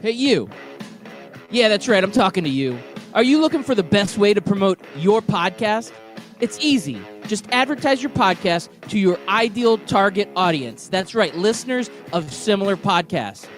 Hey, you. Yeah, that's right. I'm talking to you. Are you looking for the best way to promote your podcast? It's easy. Just advertise your podcast to your ideal target audience. That's right, listeners of similar podcasts.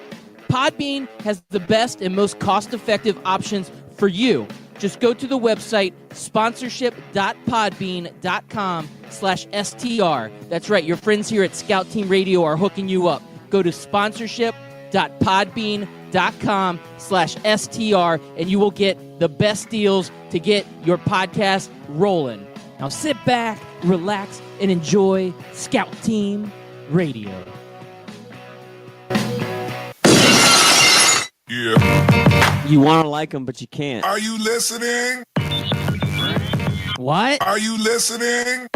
Podbean has the best and most cost-effective options for you. Just go to the website sponsorship.podbean.com/STR. That's right, your friends here at Scout Team Radio are hooking you up. Go to sponsorship.podbean.com/STR and you will get the best deals to get your podcast rolling. Now sit back, relax, and enjoy Scout Team Radio. Yeah. You want to like them, but you can't. Are you listening? What? Are you listening?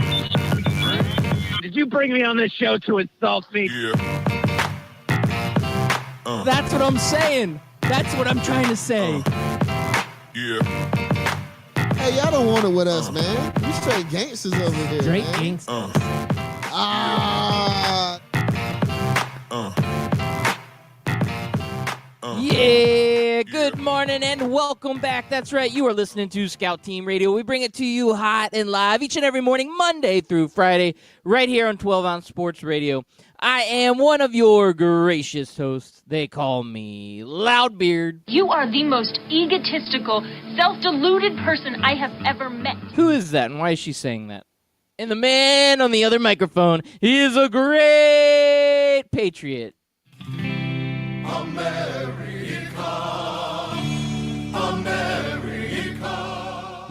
Did you bring me on this show to insult me? Yeah. That's what I'm saying. That's what I'm trying to say. Yeah. Hey, y'all don't want it with us, man. We straight gangsters over here. Straight man. gangsters. Yeah, good morning and welcome back. That's right, you are listening to Scout Team Radio. We bring it to you hot and live each and every morning, Monday through Friday, right here on 12-Ounce Sports Radio. I am one of your gracious hosts. They call me Loudbeard. You are the most egotistical, self-deluded person I have ever met. Who is that and why is she saying that? And the man on the other microphone, he is a great patriot.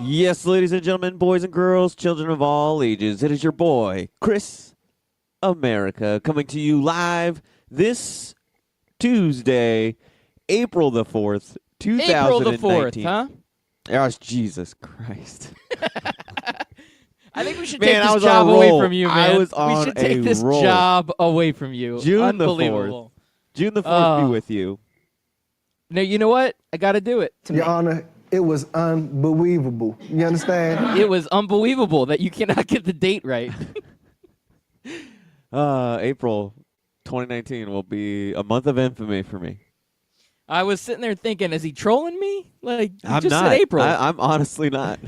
Yes, ladies and gentlemen, boys and girls, children of all ages, it is your boy, Chris America, coming to you live this Tuesday, April the 4th, 2019. April the 4th, huh? Oh, Jesus Christ. I think we should Man, take I this was on job a away roll. from you, I man. was We on should take a this roll. job away from you. June the Unbelievable. 4th. June the 4th be with you. No, you know what? I got to do it. Your Honor, it was unbelievable. You understand? It was unbelievable that you cannot get the date right. April 2019 will be a month of infamy for me. I was sitting there thinking, is he trolling me? Like, he I'm just not. said April. I'm honestly not.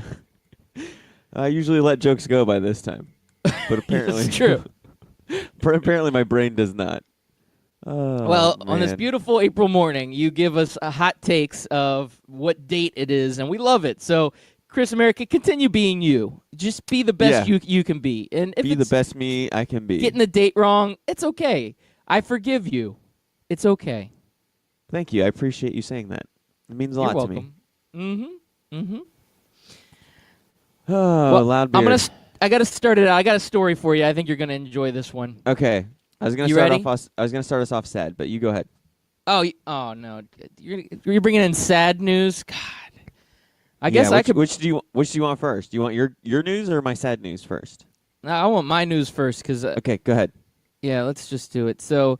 I usually let jokes go by this time, but apparently It's true. Apparently, my brain does not. Oh, Well, on this man. beautiful April morning, you give us hot takes of what date it is, and we love it. So, Chris America, continue being you. Just be the best you can be. And if Be the it's best me I can be. getting the date wrong, it's okay. I forgive you. It's okay. Thank you. I appreciate you saying that. It means a You're lot welcome. to me. Mm-hmm. Oh, Well, loud I beard. got to start it out. I got a story for you. I think you're going to enjoy this one. Okay. I was gonna You start ready? off. I was gonna start us off sad, but you go ahead. Oh, oh no! You're bringing in sad news. God, I guess I could. Which do you want first? Do you want your news or my sad news first? No, I want my news first because. Okay, go ahead. Yeah, let's just do it. So,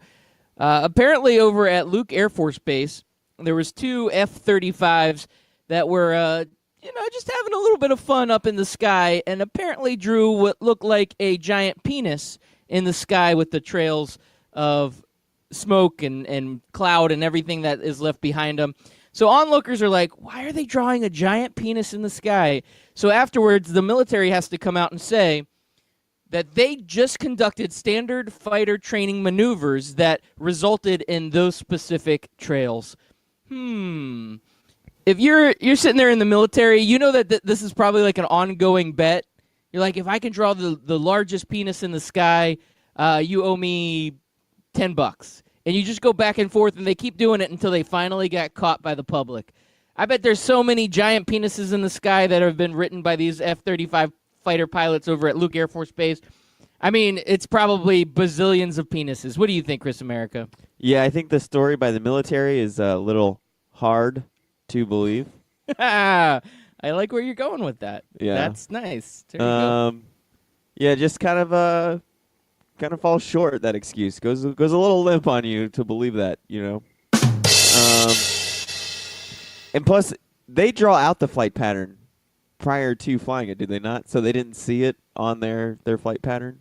apparently, over at Luke Air Force Base, there was two F-35s that were, just having a little bit of fun up in the sky, and apparently drew what looked like a giant penis in the sky with the trails of smoke and cloud and everything that is left behind them. So onlookers are like, why are they drawing a giant penis in the sky? So afterwards, the military has to come out and say that they just conducted standard fighter training maneuvers that resulted in those specific trails. If you're sitting there in the military, you know that this is probably like an ongoing bet. You're like, if I can draw the largest penis in the sky, you owe me $10. And you just go back and forth, and they keep doing it until they finally got caught by the public. I bet there's so many giant penises in the sky that have been written by these F-35 fighter pilots over at Luke Air Force Base. I mean, it's probably bazillions of penises. What do you think, Chris America? Yeah, I think the story by the military is a little hard to believe. I like where you're going with that. Yeah. That's nice. There you go. Yeah, just kind of falls short. That excuse goes a little limp on you to believe that, and plus, they draw out the flight pattern prior to flying it, do they not? So they didn't see it on their flight pattern.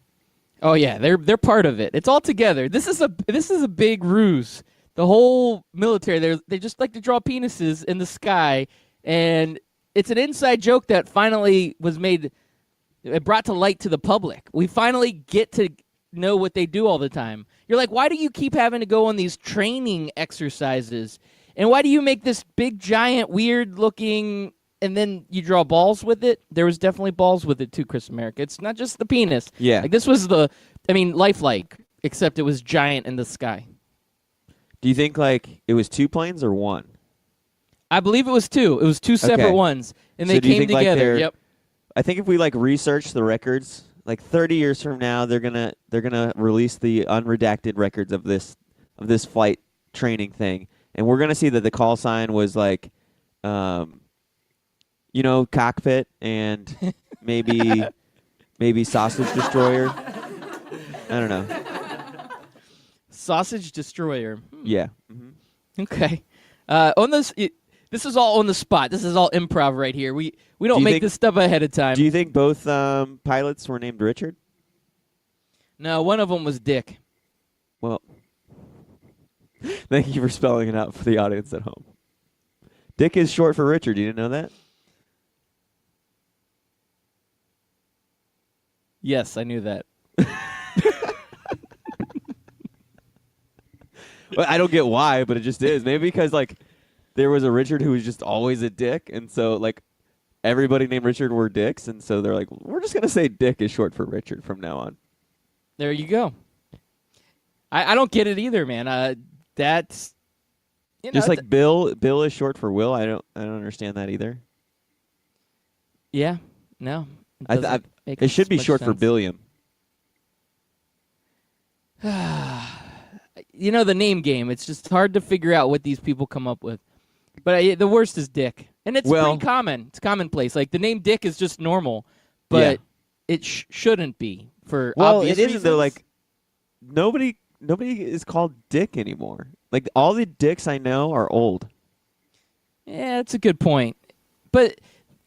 Oh yeah, they're part of it. It's all together. This is a big ruse The whole military, they just like to draw penises in the sky, and it's an inside joke that finally was brought to light to the public. We finally get to know what they do all the time. You're like, why do you keep having to go on these training exercises? And why do you make this big, giant, weird-looking, and then you draw balls with it? There was definitely balls with it, too, Chris America. It's not just the penis. Yeah. Like, this was lifelike, except it was giant in the sky. Do you think, like, it was 2 planes or 1? I believe it was 2. It was 2 separate ones, and they So do you came think, like, together. Yep. I think if we, like, research the records, like 30 years from now, they're gonna release the unredacted records of this flight training thing. And we're going to see that the call sign was like, cockpit and maybe sausage destroyer. I don't know. Sausage destroyer. Yeah. Mm-hmm. Okay. On this, this is all on the spot. This is all improv right here. We don't make this stuff ahead of time. Do you think both pilots were named Richard? No, one of them was Dick. Well, thank you for spelling it out for the audience at home. Dick is short for Richard. You didn't know that? Yes, I knew that. Well, I don't get why, but it just is. Maybe because like there was a Richard who was just always a dick, and so like everybody named Richard were dicks, and so they're like, we're just gonna say Dick is short for Richard from now on. There you go. I don't get it either, man. That's just like Bill is short for Will. I don't understand that either. Yeah, no. It should be short for Billiam. The name game. It's just hard to figure out what these people come up with. But the worst is Dick, and it's pretty common. It's commonplace. Like the name Dick is just normal, but it shouldn't be for obvious reasons. Though. Like nobody is called Dick anymore. Like all the dicks I know are old. Yeah, that's a good point. But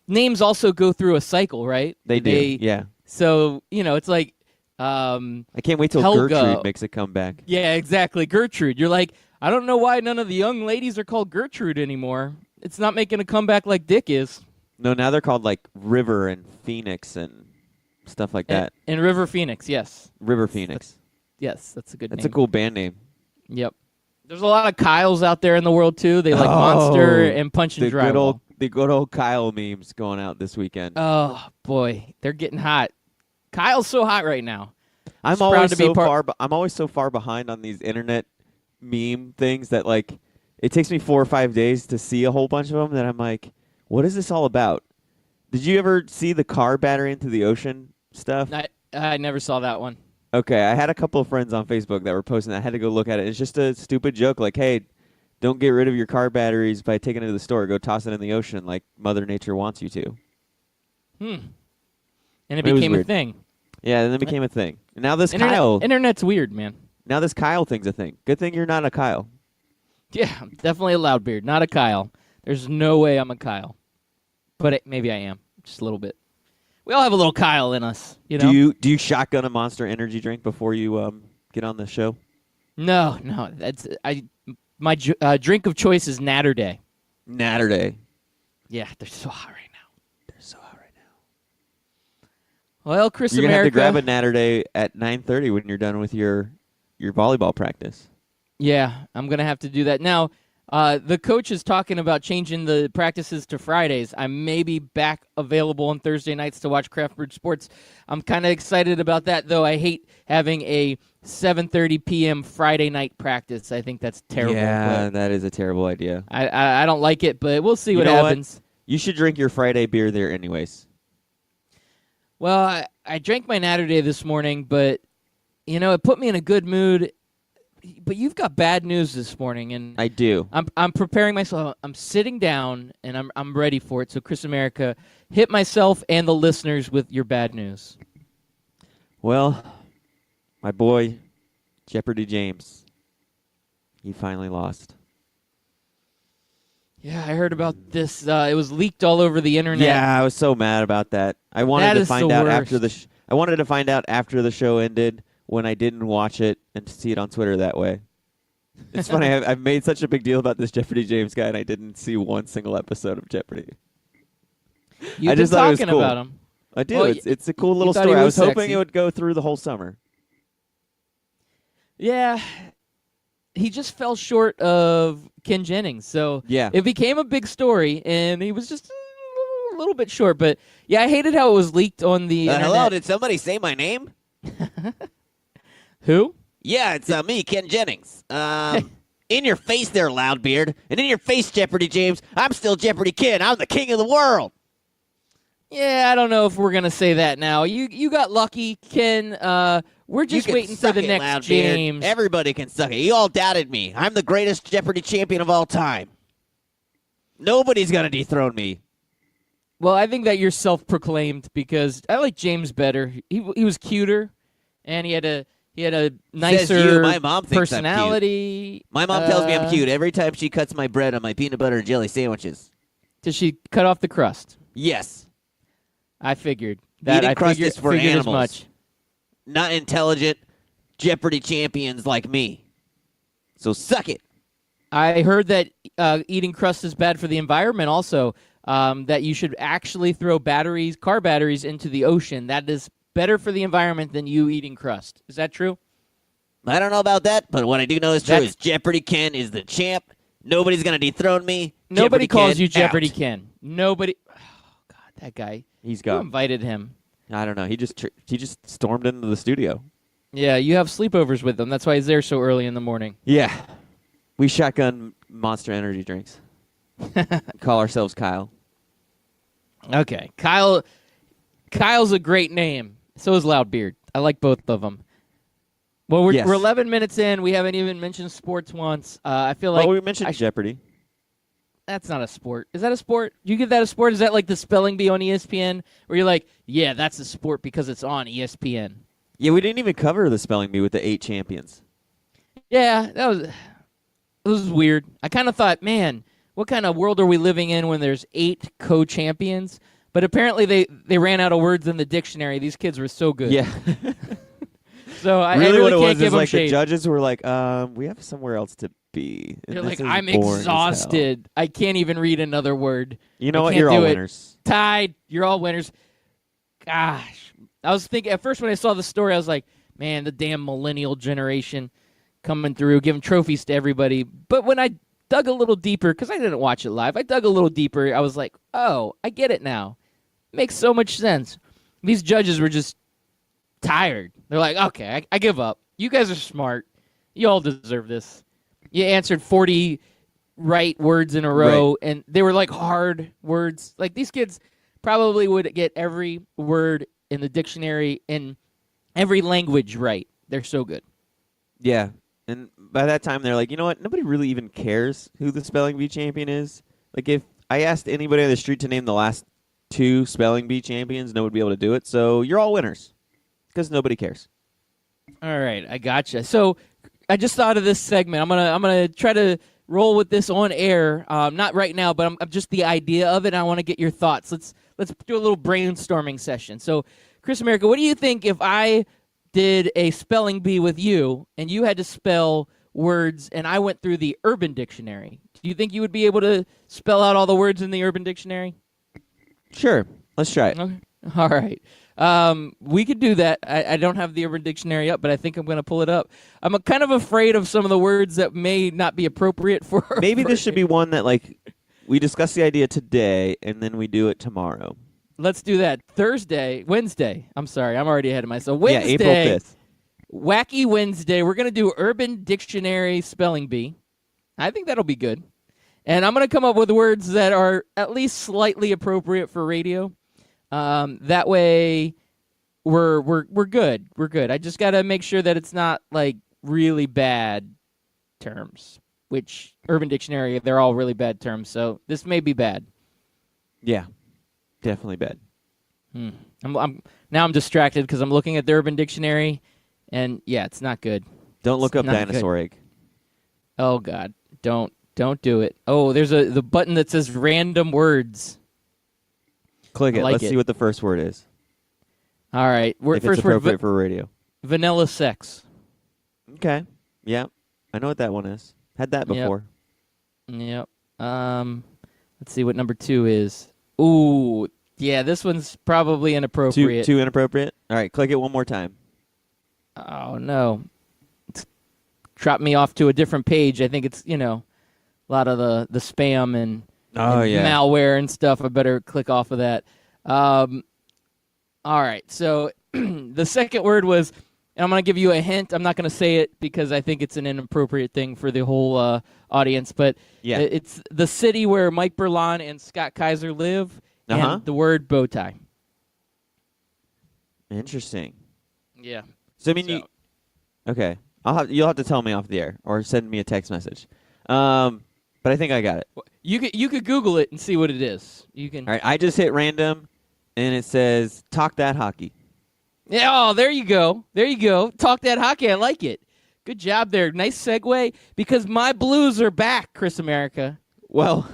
names also go through a cycle, right? They do. Yeah. So it's like. I can't wait till Helga. Gertrude makes a comeback. Yeah, exactly. Gertrude. You're like, I don't know why none of the young ladies are called Gertrude anymore. It's not making a comeback like Dick is. No, now they're called like River and Phoenix and stuff like that. And River Phoenix, yes. River Phoenix. Yes, that's a good name. That's a cool band name. Yep. There's a lot of Kyles out there in the world, too. They like Monster and Punch and Drywall. The good old Kyle memes going out this weekend. Oh, boy. They're getting hot. Kyle's so hot right now. I'm always so far behind on these internet meme things that like it takes me 4 or 5 days to see a whole bunch of them that I'm like, what is this all about? Did you ever see the car battery into the ocean stuff? I never saw that one. Okay, I had a couple of friends on Facebook that were posting that. I had to go look at it. It's just a stupid joke like, hey, don't get rid of your car batteries by taking it to the store. Go toss it in the ocean like Mother Nature wants you to. And it became a thing. Yeah, and then it became a thing. And now this Internet's weird, man. Now this Kyle thing's a thing. Good thing you're not a Kyle. Yeah, I'm definitely a Loudbeard, not a Kyle. There's no way I'm a Kyle. But maybe I am, just a little bit. We all have a little Kyle in us, Do you shotgun a Monster Energy drink before you get on the show? No. My drink of choice is Natter Day. Natter Day. Yeah, they're so hot right now. Well, Chris You're America. You're going to have to grab a Natter Day at 9:30 when you're done with your volleyball practice. Yeah, I'm going to have to do that. Now, the coach is talking about changing the practices to Fridays. I may be back available on Thursday nights to watch Craft Brewed Sports. I'm kind of excited about that, though. I hate having a 7:30 p.m. Friday night practice. I think that's terrible. Yeah, that is a terrible idea. I don't like it, but we'll see what happens. You should drink your Friday beer there anyways. Well, I drank my Natter Day this morning, but, it put me in a good mood. But you've got bad news this morning, and I do. I'm preparing myself. I'm sitting down, and I'm ready for it. So, Chris America, hit myself and the listeners with your bad news. Well, my boy, Jeopardy James, he finally lost. Yeah, I heard about this. It was leaked all over the internet. Yeah, I was so mad about that. I wanted to find out after I wanted to find out after the show ended when I didn't watch it and to see it on Twitter that way. It's funny. I've made such a big deal about this Jeopardy James guy, and I didn't see one single episode of Jeopardy. You've I just been thought it was talking cool. about him. I do. Well, It's a cool little thought he story. I was was hoping sexy. it would go through the whole summer. Yeah. He just fell short of Ken Jennings. So Yeah. it became a big story, and he was just a little bit short. But, yeah, I hated how it was leaked on the internet. Hello, did somebody say my name? Who? Yeah, it's me, Ken Jennings. In your face there, Loudbeard. And in your face, Jeopardy James. I'm still Jeopardy Ken. I'm the king of the world. Yeah, I don't know if we're going to say that now. You got lucky, Ken. We're You just can waiting for suck the it, next Loudbeard. James. Everybody can suck it. You all doubted me. I'm the greatest Jeopardy champion of all time. Nobody's going to dethrone me. Well, I think that you're self-proclaimed because I like James better. He was cuter, and he had a nicer you. My mom thinks I'm cute. personality. My mom tells me I'm cute every time she cuts my bread on my peanut butter and jelly sandwiches. Does she cut off the crust? Yes. I figured that. Eating I crust figured, is for figured as animals. much. Not intelligent Jeopardy champions like me. So suck it. I heard that eating crust is bad for the environment. Also, that you should actually throw car batteries into the ocean. That is better for the environment than you eating crust. Is that true? I don't know about that, but what I do know is true That's- is Jeopardy Ken is the champ. Nobody's going to dethrone me. Nobody Jeopardy calls Ken you Jeopardy out. Ken. Nobody. Oh God, that guy. He's Who gone. invited him? I don't know. He just stormed into the studio. Yeah, you have sleepovers with him. That's why he's there so early in the morning. Yeah. We shotgun Monster Energy drinks. Call ourselves Kyle. Okay, Kyle's a great name. So is Loudbeard. I like both of them. Well, we're, Yes. we're 11 minutes in. We haven't even mentioned sports once. I feel like Well, we mentioned Jeopardy. that's not a sport. Is that a sport? You give that a sport? Is that like the spelling bee on ESPN? Where you're like, yeah, that's a sport because it's on ESPN. Yeah, we didn't even cover the spelling bee with the 8 champions. Yeah, it was weird. I kind of thought, man, what kind of world are we living in when there's 8 co-champions? But apparently they ran out of words in the dictionary. These kids were so good. Yeah. So I really, really what it can't was give is them like shade. the judges were like, we have somewhere else to be. And They're this like, is I'm boring as hell." exhausted. I can't even read another word. You know I what? can't You're all do it. winners. Tied. You're all winners. Gosh. I was thinking, at first when I saw the story, I was like, man, the damn millennial generation coming through, giving trophies to everybody. But when I dug a little deeper, because I didn't watch it live, I dug a little deeper. I was like, oh, I get it now. Makes so much sense. These judges were just tired. They're like, okay, I give up. You guys are smart. You all deserve this. You answered 40 right words in a row, and they were like hard words. Like these kids probably would get every word in the dictionary in every language right. They're so good. Yeah. And by that time, they're like, you know what? Nobody really even cares who the spelling bee champion is. Like, if I asked anybody on the street to name the last 2 spelling bee champions, no one would be able to do it. So you're all winners because nobody cares. All right, I gotcha. So I just thought of this segment. I'm gonna try to roll with this on air. Not right now, but I'm just the idea of it. I want to get your thoughts. Let's do a little brainstorming session. So, Chris America, what do you think if I did a spelling bee with you and you had to spell words and I went through the Urban Dictionary? Do you think you would be able to spell out all the words in the Urban Dictionary? Sure. Let's try it. Okay. All right. We could do that. I don't have the Urban Dictionary up, but I think I'm going to pull it up. I'm kind of afraid of some of the words that may not be appropriate for. Maybe this should be one that, like, we discuss the idea today and then we do it tomorrow. Let's do that. Wednesday. I'm sorry. I'm already ahead of myself. Wednesday. Yeah, April 5th. Wacky Wednesday. We're going to do Urban Dictionary Spelling Bee. I think that'll be good. And I'm going to come up with words that are at least slightly appropriate for radio. That way, we're good. We're good. I just got to make sure that it's not like really bad terms. Which Urban Dictionary, they're all really bad terms. So this may be bad. Yeah, definitely bad. I'm distracted because I'm looking at the Urban Dictionary, and yeah, it's not good. Don't look It's up not dinosaur egg. Oh God, don't do it. Oh, there's the button that says random words. Click it. like Let's it. see what the first word is. All right, If it's first word appropriate for radio. vanilla sex. Okay. Yeah. I know what that one is. Had that Yep. before. Yep. Let's see what number 2 is. Ooh, yeah, this one's probably inappropriate. Too inappropriate? All right, click it one more time. Oh, no. It's dropped me off to a different page. I think it's, a lot of the spam and, malware and stuff. I better click off of that. All right, so the second word was, and I'm going to give you a hint. I'm not going to say it because I think it's an inappropriate thing for the whole audience, but it's the city where Mike Berlon and Scott Kaiser live, and the word bow tie. Interesting. Yeah. So, I mean, okay. You'll have to tell me off the air or send me a text message. But I think I got it. You could Google it and see what it is. You can. All right, I just hit random, and it says, talk that hockey. Yeah, oh, there you go. There you go. Talk that hockey. I like it. Good job there. Nice segue, because my Blues are back, Chris America. Well,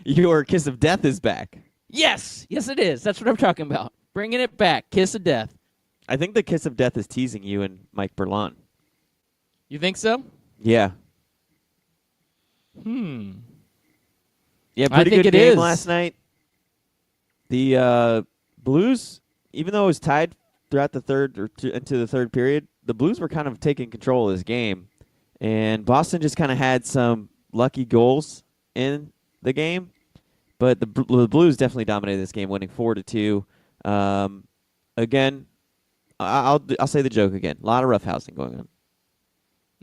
your Kiss of Death is back. Yes. Yes, it is. That's what I'm talking about. Bringing it back. Kiss of Death. I think the Kiss of Death is teasing you and Mike Berlon. You think so? Yeah. Yeah, I pretty think good it game is. last night. The Blues, even though it was tied throughout the third into the third period, the Blues were kind of taking control of this game, and Boston just kind of had some lucky goals in the game, but the Blues definitely dominated this game, winning 4-2. Again, I'll say the joke again. A lot of roughhousing going on.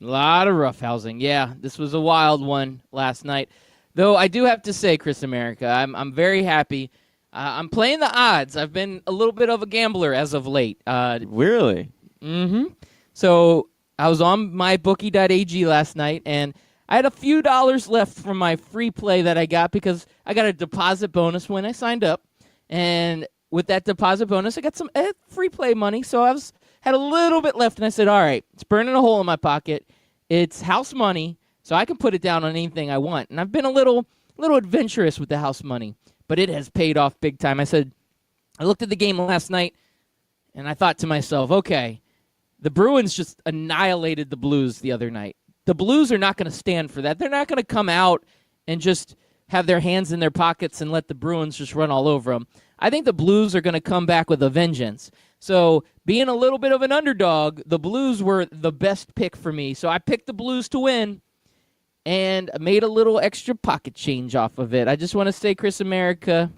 A lot of roughhousing. Yeah, this was a wild one last night. Though I do have to say, Chris America, I'm very happy. I'm playing the odds. I've been a little bit of a gambler as of late. Really? Mm-hmm. So I was on mybookie.ag last night, and I had a few dollars left from my free play that I got because I got a deposit bonus when I signed up. And with that deposit bonus, I got some free play money. So had a little bit left, and I said, all right, it's burning a hole in my pocket. It's house money, so I can put it down on anything I want. And I've been a little adventurous with the house money, but it has paid off big time. I looked at the game last night, and I thought to myself, okay, the Bruins just annihilated the Blues the other night. The Blues are not going to stand for that. They're not going to come out and just have their hands in their pockets and let the Bruins just run all over them. I think the Blues are going to come back with a vengeance. So being a little bit of an underdog, the Blues were the best pick for me. So I picked the Blues to win and made a little extra pocket change off of it. I just want to say, Chris America,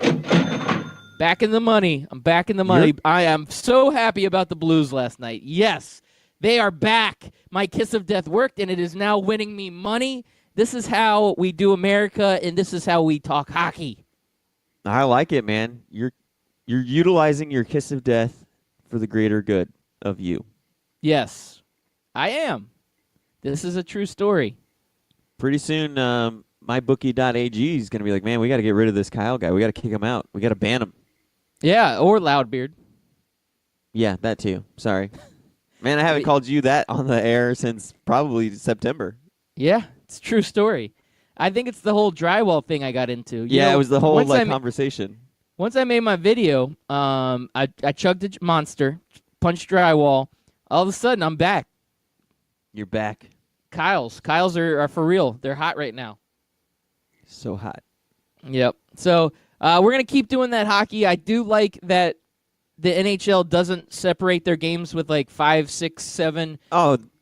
back in the money. I'm back in the money. I am so happy about the Blues last night. Yes, they are back. My Kiss of Death worked, and it is now winning me money. This is how we do America, and this is how we talk hockey. I like it, man. You're utilizing your Kiss of Death for the greater good of you. Yes, I am. This is a true story. Pretty soon, mybookie.ag is going to be like, man, we got to get rid of this Kyle guy. We got to kick him out. We got to ban him. Yeah, or Loudbeard. Yeah, that too. Sorry. Man, I haven't called you that on the air since probably September. Yeah, it's a true story. I think it's the whole drywall thing I got into. It was the whole conversation. Once I made my video, I chugged a monster, punched drywall. All of a sudden, I'm back. You're back. Kyles are for real. They're hot right now. So hot. Yep. So we're going to keep doing that hockey. I do like that the NHL doesn't separate their games with like 5, 6, 7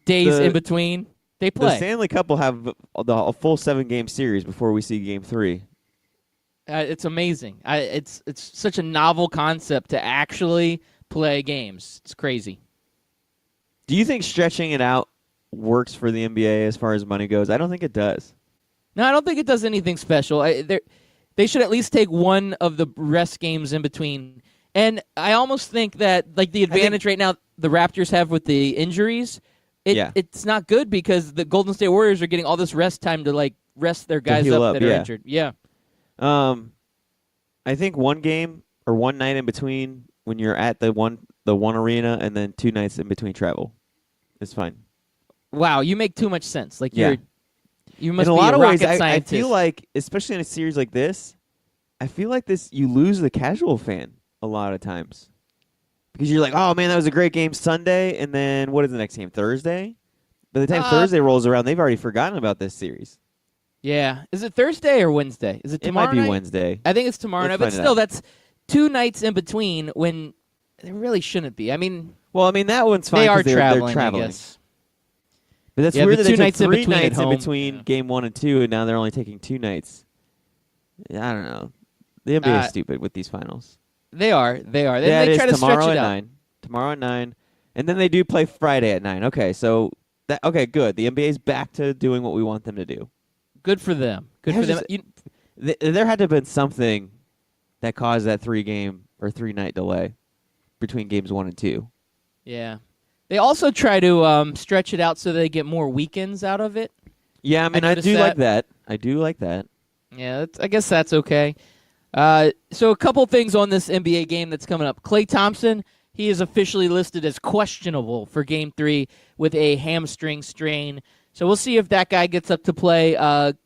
days in between. They play. The Stanley Cup will have a full 7-game series before we see Game 3. It's amazing. It's such a novel concept to actually play games. It's crazy. Do you think stretching it out works for the NBA as far as money goes? I don't think it does. No, I don't think it does anything special. They should at least take one of the rest games in between. And I almost think that like the advantage right now the Raptors have with the injuries, it's not good because the Golden State Warriors are getting all this rest time to like rest their guys up that are injured. Yeah. I think one game or one night in between when you're at the one arena and then 2 nights in between travel is fine. Wow, you make too much sense. Like you must in a be lot a of ways, rocket I scientist. feel like, especially in a series like this, I feel like you lose the casual fan a lot of times. Because you're like, oh, man, that was a great game Sunday, and then what is the next game, Thursday? By the time Thursday rolls around, they've already forgotten about this series. Yeah. Is it Thursday or Wednesday? Is it It tomorrow might be night? Wednesday. I think it's tomorrow Let's night, but find it still, out. that's 2 nights in between when there really shouldn't be. I mean, Well, I mean, that one's fine they are 'cause they're traveling, traveling. I guess. But that's Yeah, weird the that 2 they nights took in 3 between at nights in home. between Yeah. game 1 and 2, and now they're only taking 2 nights. I don't know. The NBA is stupid with these finals. They are. They are. Yeah, They it try is to tomorrow stretch it at out. 9. Tomorrow at 9. And then they do play Friday at 9. Okay, so okay, good. The NBA's back to doing what we want them to do. Good for them. Good for them. There had to have been something that caused that 3-game or 3-night delay between games 1 and 2. Yeah. They also try to stretch it out so they get more weekends out of it. Yeah, I mean, I noticed do that. like that. I do like that. Yeah, I guess that's okay. So a couple things on this NBA game that's coming up. Klay Thompson, he is officially listed as questionable for Game 3 with a hamstring strain. So we'll see if that guy gets up to play.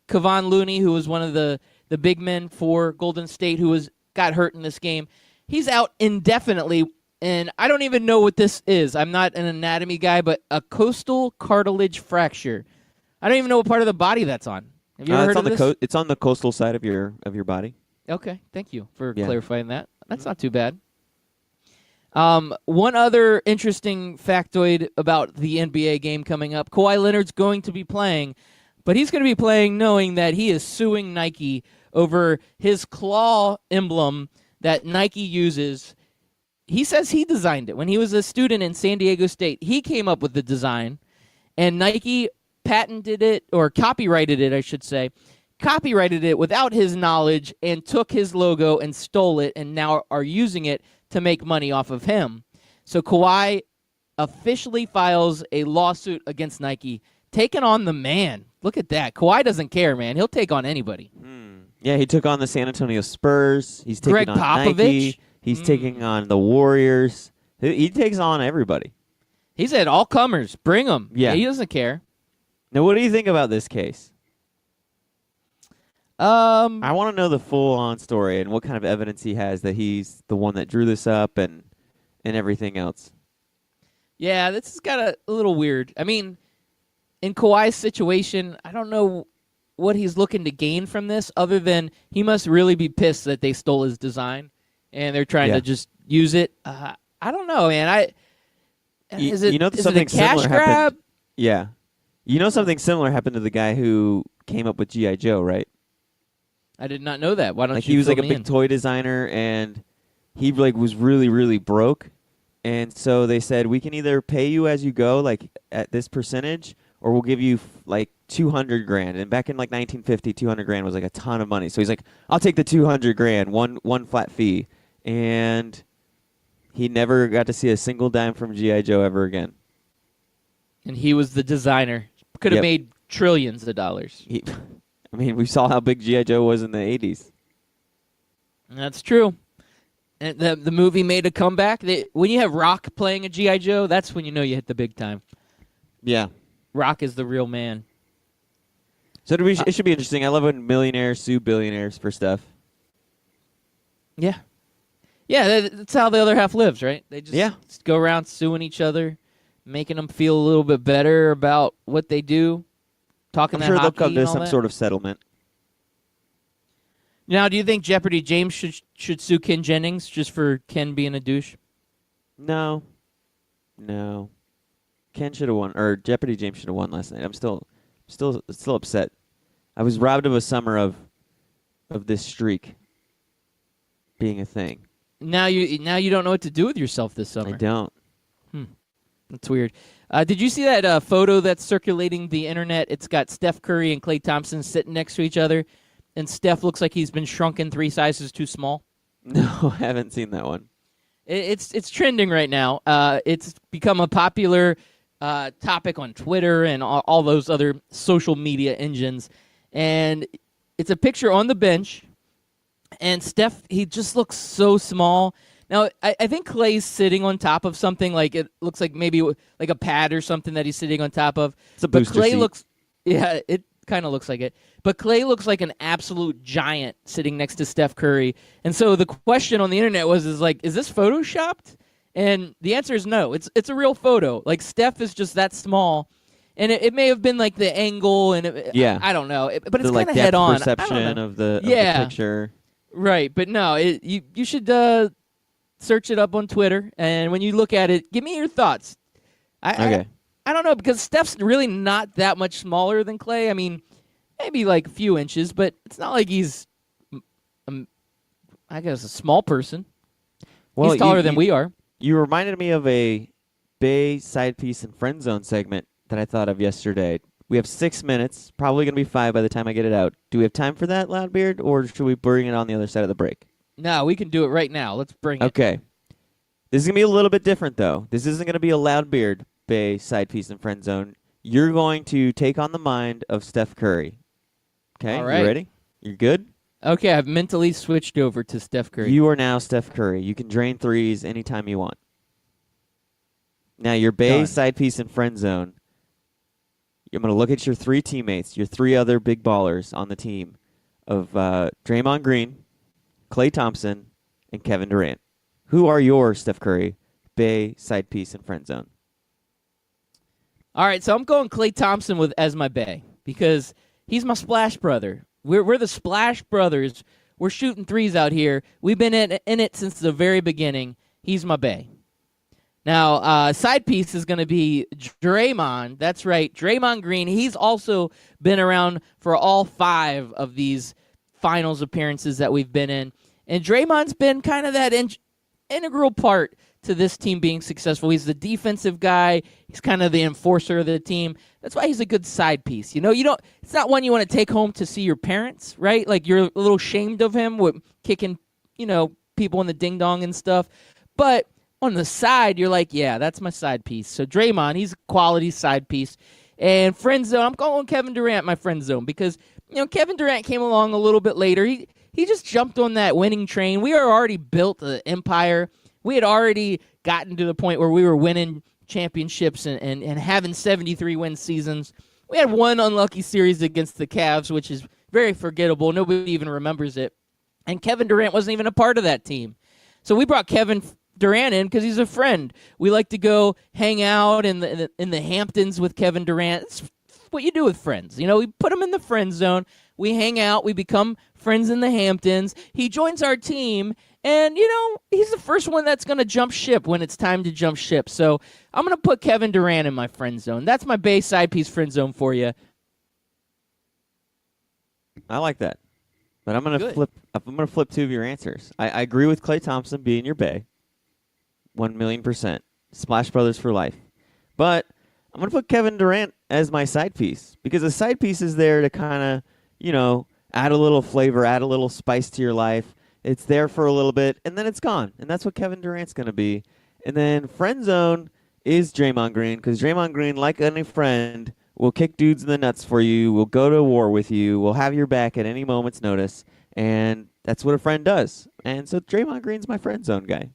Kevon Looney, who was one of the big men for Golden State, who got hurt in this game, he's out indefinitely. And I don't even know what this is. I'm not an anatomy guy, but a coastal cartilage fracture. I don't even know what part of the body that's on. Have you ever heard of this? It's on the coastal side of your body. Okay, thank you for Yeah. clarifying that. That's not too bad. One other interesting factoid about the NBA game coming up, Kawhi Leonard's going to be playing, but he's going to be playing knowing that he is suing Nike over his claw emblem that Nike uses. He says he designed it. When he was a student in San Diego State, he came up with the design, and Nike patented it, or copyrighted it, I should say, copyrighted it without his knowledge and took his logo and stole it and now are using it to make money off of him. So Kawhi officially files a lawsuit against Nike, taking on the man. Look at that. Kawhi doesn't care, man. He'll take on anybody. Yeah, he took on the San Antonio Spurs. He's taking Greg on Popovich. Nike. He's taking on the Warriors. He takes on everybody. He said, all comers, bring them. Yeah. He doesn't care. Now, what do you think about this case? I want to know the full-on story and what kind of evidence he has that he's the one that drew this up and everything else. Yeah, this has got a little weird. I mean, in Kawhi's situation, I don't know what he's looking to gain from this other than he must really be pissed that they stole his design and they're trying to just use it. I don't know, man. Is it a cash grab? Happened. Yeah. You know something similar happened to the guy who came up with G.I. Joe, right? I did not know that. Why don't you He was fill like a me big in? toy designer, and he was really, really broke. And so they said, we can either pay you as you go, like at this percentage, or we'll give you like $200,000. And back in like 1950, $200,000 was like a ton of money. So he's like, I'll take the $200,000, one flat fee. And he never got to see a single dime from G.I. Joe ever again. And he was the designer. Could have Yep. made trillions of dollars. I mean, we saw how big G.I. Joe was in the 80s. That's true. And the movie made a comeback. When you have Rock playing a G.I. Joe, that's when you know you hit the big time. Yeah. Rock is the real man. So it should be interesting. I love when millionaires sue billionaires for stuff. Yeah. Yeah, that's how the other half lives, right? They just go around suing each other, making them feel a little bit better about what they do, talking I'm that sure they'll hockey come to and all some that. sort of settlement. Now, do you think Jeopardy James should sue Ken Jennings just for Ken being a douche? No. Ken should have won, or Jeopardy James should have won last night. I'm still upset. I was robbed of a summer of this streak being a thing. Now you don't know what to do with yourself this summer. I don't. That's weird. Did you see that photo that's circulating the internet? It's got Steph Curry and Klay Thompson sitting next to each other, and Steph looks like he's been shrunken 3 sizes too small. No, I haven't seen that one. It's trending right now. It's become a popular topic on Twitter and all those other social media engines. And it's a picture on the bench, and Steph, he just looks so small. Now, I think Klay's sitting on top of something, like it looks like maybe like a pad or something that he's sitting on top of. It's a booster Klay seat. looks, yeah, it kind of looks like it. But Klay looks like an absolute giant sitting next to Steph Curry. And so the question on the internet is this photoshopped? And the answer is no. It's a real photo. Like, Steph is just that small. And it may have been like the angle, and I don't know. But it's the kind of head on. perception of the picture. Right. But no, you should search it up on Twitter, and when you look at it, give me your thoughts. I don't know, because Steph's really not that much smaller than Clay. I mean, maybe like a few inches, but it's not like he's, I guess, a small person. Well, he's taller than we are. You reminded me of a Bay side piece and friend zone segment that I thought of yesterday. We have 6 minutes, probably going to be 5 by the time I get it out. Do we have time for that, Loudbeard, or should we bring it on the other side of the break? No, we can do it right now. Let's bring it. Okay. This is going to be a little bit different, though. This isn't going to be a Loudbeard Bay side piece and friend zone. You're going to take on the mind of Steph Curry. Okay? All right. You ready? You're good? Okay, I've mentally switched over to Steph Curry. You are now Steph Curry. You can drain threes anytime you want. Now, your Bay side piece and friend zone, I'm going to look at your 3 teammates, your 3 other big ballers on the team of Draymond Green, Klay Thompson, and Kevin Durant. Who are your Steph Curry Bay side piece and friend zone? All right, so I'm going Klay Thompson as my Bay because he's my splash brother. We're the Splash Brothers. We're shooting threes out here. We've been in it since the very beginning. He's my Bay. Now, side piece is going to be Draymond. That's right, Draymond Green. He's also been around for all 5 of these finals appearances that we've been in. And Draymond's been kind of that integral part to this team being successful. He's the defensive guy. He's kind of the enforcer of the team. That's why he's a good side piece. You know, it's not one you want to take home to see your parents, right? Like you're a little ashamed of him with kicking, people in the ding dong and stuff. But on the side, you're like, yeah, that's my side piece. So Draymond, he's a quality side piece. And friend zone, I'm going Kevin Durant, my friend zone, because Kevin Durant came along a little bit later. He just jumped on that winning train. We are already built an empire. We had already gotten to the point where we were winning championships and having 73-win seasons. We had one unlucky series against the Cavs, which is very forgettable. Nobody even remembers it. And Kevin Durant wasn't even a part of that team. So we brought Kevin Durant in because he's a friend. We like to go hang out in the Hamptons with Kevin Durant. It's what you do with friends. We put him in the friend zone. We hang out. We become friends in the Hamptons. He joins our team, and, he's the first one that's going to jump ship when it's time to jump ship. So I'm going to put Kevin Durant in my friend zone. That's my Bay side piece friend zone for you. I like that. But I'm going to flip. I'm going to flip 2 of your answers. I agree with Klay Thompson being your Bay. 1,000,000%. Splash Brothers for life. But I'm going to put Kevin Durant as my side piece because the side piece is there to kind of, add a little flavor, add a little spice to your life. It's there for a little bit, and then it's gone. And that's what Kevin Durant's going to be. And then friend zone is Draymond Green because Draymond Green, like any friend, will kick dudes in the nuts for you, will go to war with you, will have your back at any moment's notice. And that's what a friend does. And so Draymond Green's my friend zone guy.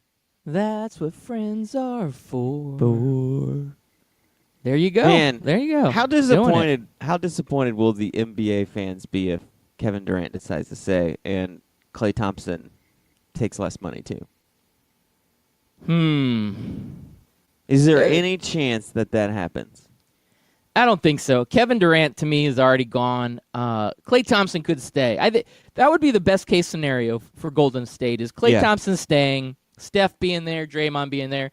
That's what friends are for. There you go. Man, there you go. How disappointed will the NBA fans be if Kevin Durant decides to stay and Klay Thompson takes less money too? Is there any chance that happens? I don't think so. Kevin Durant, to me, is already gone. Klay Thompson could stay. That would be the best case scenario for Golden State is Klay Thompson staying, Steph being there, Draymond being there.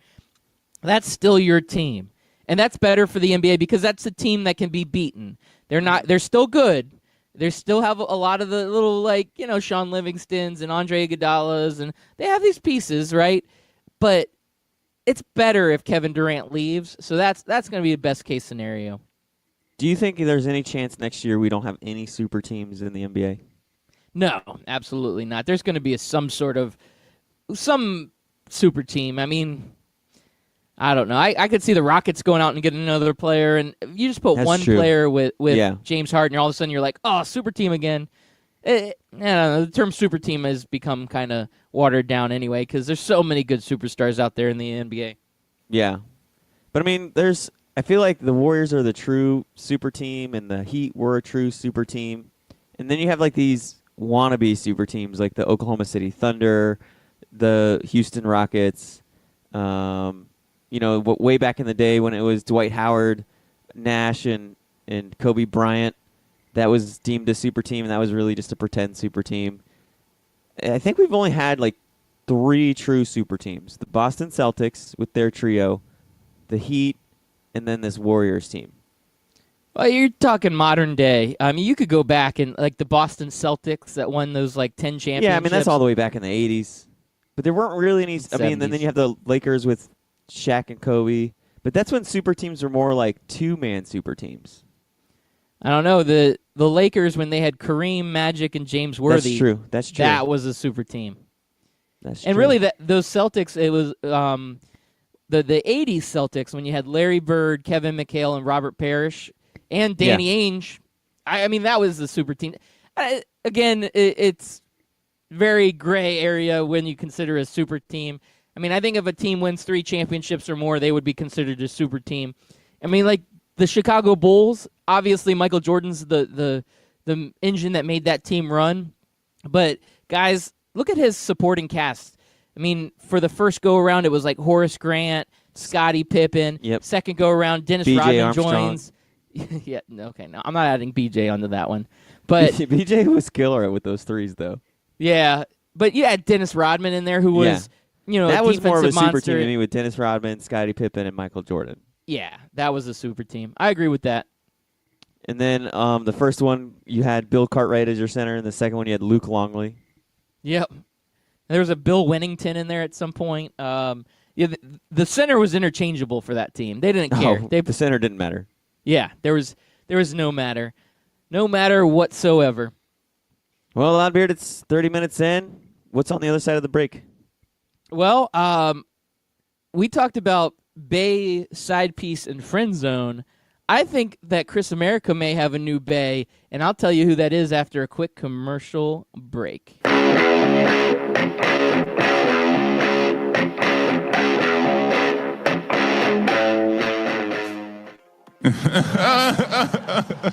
That's still your team. And that's better for the NBA because that's a team that can be beaten. They're still good. They still have a lot of the little, Sean Livingstons and Andre Iguodala's, and they have these pieces, right? But it's better if Kevin Durant leaves, so that's going to be the best case scenario. Do you think there's any chance next year we don't have any super teams in the NBA? No, absolutely not. There's going to be some super team. I mean, I don't know. I could see the Rockets going out and getting another player, and if you just put one player with James Harden, all of a sudden you're like, oh, super team again. I don't know. The term super team has become kind of watered down anyway because there's so many good superstars out there in the NBA. Yeah. But, I mean, I feel like the Warriors are the true super team, and the Heat were a true super team. And then you have, these wannabe super teams like the Oklahoma City Thunder, the Houston Rockets, way back in the day when it was Dwight Howard, Nash and Kobe Bryant. That was deemed a super team, and that was really just a pretend super team. I think we've only had like 3 true super teams: the Boston Celtics with their trio, the Heat, and then this Warriors team. Well, you're talking modern day. I mean, you could go back and like the Boston Celtics that won those like 10 championships. Yeah, I mean that's all the way back in the 80s. But there weren't really any. I mean, and then you have the Lakers with Shaq and Kobe. But that's when super teams were more like 2-man super teams. I don't know. The Lakers, when they had Kareem, Magic, and James Worthy. That's true. That was a super team. That's and true. really, those Celtics, it was the 80s Celtics when you had Larry Bird, Kevin McHale, and Robert Parrish, and Danny Ainge. I mean, that was the super team. Again, it's very gray area when you consider a super team. I mean, I think if a team wins 3 championships or more, they would be considered a super team. I mean, like the Chicago Bulls, obviously Michael Jordan's the engine that made that team run. But, guys, look at his supporting cast. I mean, for the first go-around, it was like Horace Grant, Scottie Pippen. Yep. Second go-around, Dennis B.J. Rodman Armstrong. joins. Yeah, no, I'm not adding BJ onto that one. But BJ was killer with those threes, though. yeah, but you had Dennis Rodman in there who was, that a was more of a defensive super monster. team to me with Dennis Rodman, Scottie Pippen, and Michael Jordan. Yeah, that was a super team. I agree with that. And then the first one, you had Bill Cartwright as your center, and the second one, you had Luke Longley. Yep. There was a Bill Winnington in there at some point. The center was interchangeable for that team. They didn't care. The center didn't matter. Yeah, there was no matter whatsoever. Well, Loudbeard, it's 30 minutes in. What's on the other side of the break? Well, we talked about Bay, Side Piece, and Friend Zone. I think that Chris America may have a new Bay, and I'll tell you who that is after a quick commercial break.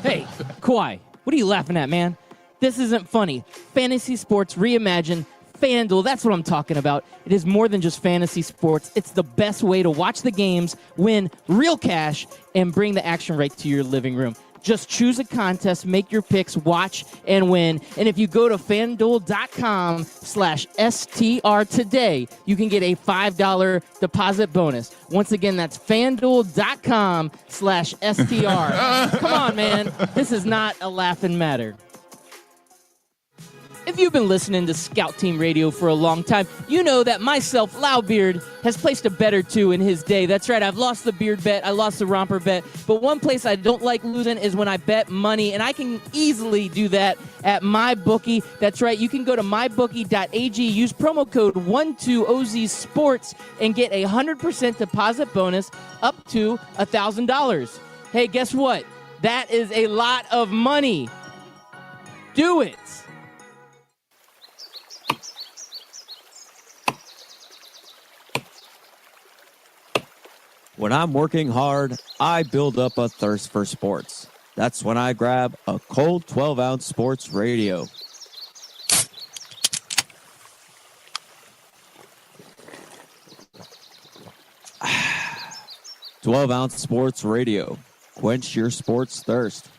Hey, Kawhi, what are you laughing at, man? This isn't funny. Fantasy sports reimagined. FanDuel, that's what I'm talking about. It is more than just fantasy sports. It's the best way to watch the games, win real cash, and bring the action right to your living room. Just choose a contest, make your picks, watch, and win. And if you go to FanDuel.com/STR today, you can get a $5 deposit bonus. Once again, that's FanDuel.com/STR. Come on, man. This is not a laughing matter. If you've been listening to Scout Team Radio for a long time, you know that myself, Loudbeard, has placed a bet or two in his day. That's right, I've lost the beard bet, I lost the romper bet, but one place I don't like losing is when I bet money, and I can easily do that at MyBookie. That's right, you can go to mybookie.ag, use promo code 12OZSports, and get a 100% deposit bonus up to $1,000. Hey, guess what? That is a lot of money. Do it. When I'm working hard, I build up a thirst for sports. That's when I grab a cold 12-ounce sports radio. Ah, 12-ounce sports radio. Quench your sports thirst.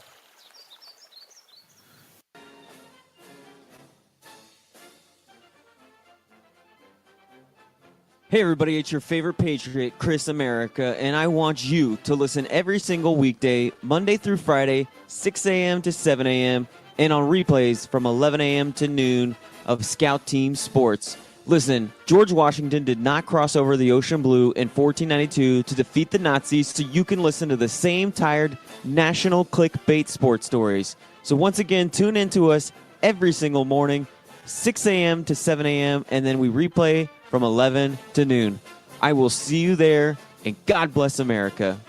Hey everybody, it's your favorite Patriot, Chris America, and I want you to listen every single weekday, Monday through Friday, 6 a.m. to 7 a.m., and on replays from 11 a.m. to noon of Scout Team Sports. Listen, George Washington did not cross over the ocean blue in 1492 to defeat the Nazis, so you can listen to the same tired national clickbait sports stories. So once again, tune in to us every single morning, 6 a.m. to 7 a.m., and then we replay from 11 to noon. I will see you there, and God bless America.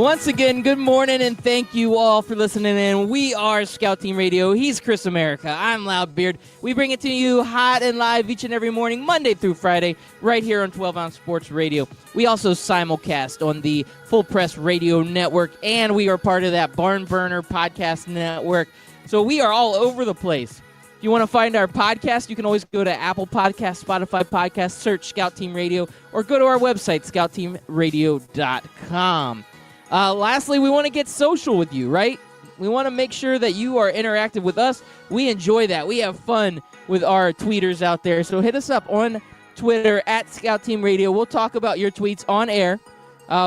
Once again, good morning, and thank you all for listening in. We are Scout Team Radio. He's Chris America. I'm Loudbeard. We bring it to you hot and live each and every morning, Monday through Friday, right here on 12 Ounce Sports Radio. We also simulcast on the Full Press Radio Network, and we are part of that Barn Burner Podcast Network. So we are all over the place. If you want to find our podcast, you can always go to Apple Podcasts, Spotify Podcasts, search Scout Team Radio, or go to our website, scoutteamradio.com. Lastly, we want to get social with you, right? We want to make sure that you are interactive with us. We enjoy that. We have fun with our tweeters out there. So hit us up on Twitter at Scout Team Radio. We'll talk about your tweets on air.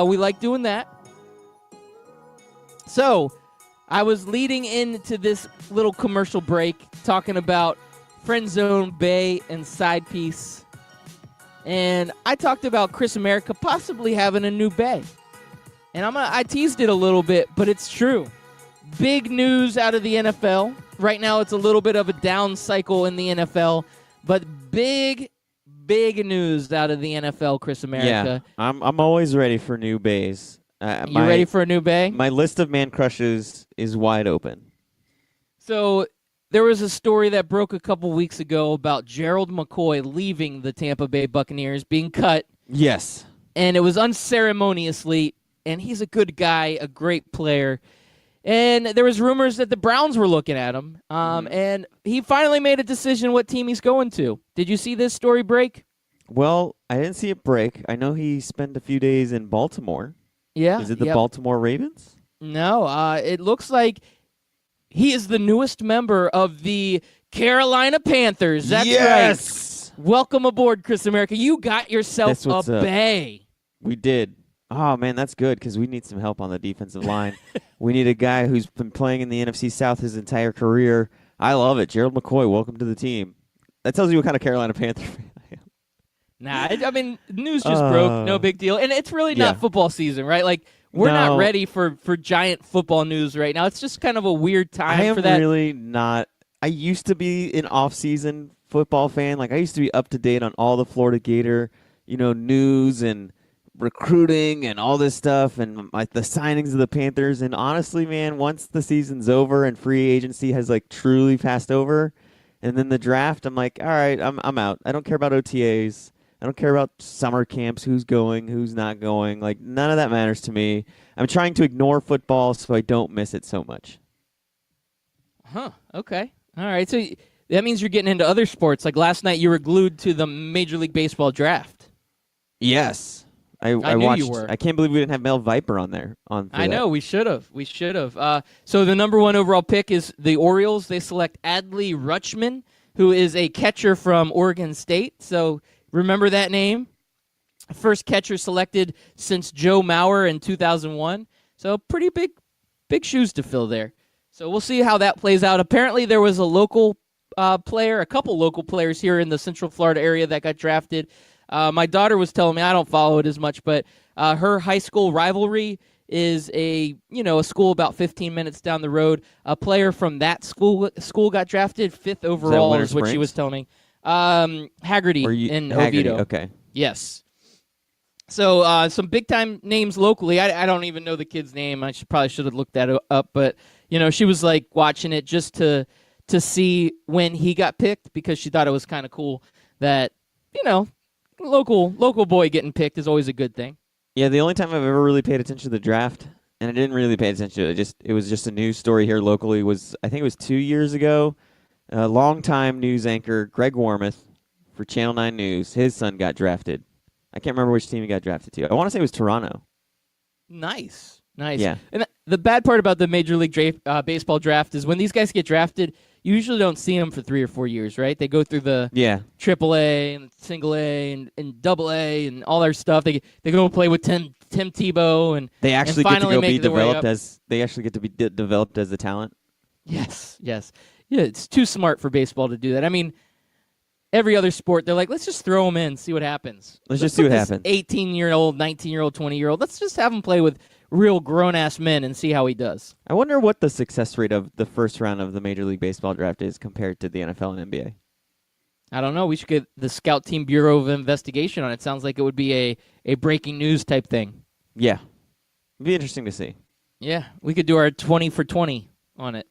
We like doing that. So I was leading into this little commercial break talking about Friend Zone Bay and Side Piece. And I talked about Chris America possibly having a new bay. And I teased it a little bit, but it's true. Big news out of the NFL. Right now it's a little bit of a down cycle in the NFL, but big news out of the NFL, Chris America. Yeah, I'm always ready for new bays. You ready for a new bay? My list of man crushes is wide open. So there was a story that broke a couple weeks ago about Gerald McCoy leaving the Tampa Bay Buccaneers, being cut. Yes. And it was unceremoniously. And he's a good guy, a great player. And there was rumors that the Browns were looking at him. And he finally made a decision what team he's going to. Did you see this story break? Well, I didn't see it break. I know he spent a few days in Baltimore. Yeah. Is it the Baltimore Ravens? No. It looks like he is the newest member of the Carolina Panthers. That's right. Welcome aboard, Chris America. You got yourself a bay. We did. Oh, man, that's good because we need some help on the defensive line. We need a guy who's been playing in the NFC South his entire career. I love it. Gerald McCoy, welcome to the team. That tells you what kind of Carolina Panther fan I am. Nah, I mean, news just broke. No big deal. And it's really not football season, right? Like, we're not ready for giant football news right now. It's just kind of a weird time for that. I am really not. I used to be an off-season football fan. Like, I used to be up to date on all the Florida Gator, news and recruiting and all this stuff and the signings of the Panthers. And honestly, man, once the season's over and free agency has truly passed over, and then the draft, I'm like, all right, I'm out. I don't care about OTAs. I don't care about summer camps, who's going, who's not going. Like, none of that matters to me. I'm trying to ignore football so I don't miss it so much. Huh. Okay. All right. So that means you're getting into other sports. Like last night, you were glued to the Major League Baseball draft. Yes. I knew watched. You were. I can't believe we didn't have Mel Viper on there. I know. We should have. So the number one overall pick is the Orioles. They select Adley Rutschman, who is a catcher from Oregon State. So remember that name? First catcher selected since Joe Mauer in 2001. So pretty big shoes to fill there. So we'll see how that plays out. Apparently there was a local player, a couple local players here in the Central Florida area that got drafted. My daughter was telling me, I don't follow it as much, but her high school rivalry is a school about 15 minutes down the road. A player from that school got drafted 5th overall is what she was telling me. Haggerty in Oviedo. Okay. Yes. So some big-time names locally. I don't even know the kid's name. I probably should have looked that up, but she was like watching it just to see when he got picked because she thought it was kind of cool that local boy getting picked is always a good thing. Yeah, the only time I've ever really paid attention to the draft, and I didn't really pay attention to it, it was just a news story here locally, I think it was 2 years ago. A longtime news anchor, Greg Warmoth, for Channel 9 News, his son got drafted. I can't remember which team he got drafted to. I want to say it was Toronto. Nice. Yeah. And the bad part about the Major League Baseball draft is when these guys get drafted, you usually don't see them for 3 or 4 years, right? They go through the AAA and single A and double A and all their stuff. They go play with Tim Tebow and they actually and get to go be developed as developed as the talent. Yes. Yeah, it's too smart for baseball to do that. I mean, every other sport, they're like, let's just throw them in, see what happens. Let's just see what happens. 18-year-old, 19-year-old, 20-year-old. Let's just have him play with real grown-ass men and see how he does. I wonder what the success rate of the first round of the Major League Baseball draft is compared to the NFL and NBA. I don't know. We should get the Scout Team Bureau of Investigation on it. Sounds like it would be a breaking news type thing. Yeah. It'd be interesting to see. Yeah, we could do our 20 for 20 on it.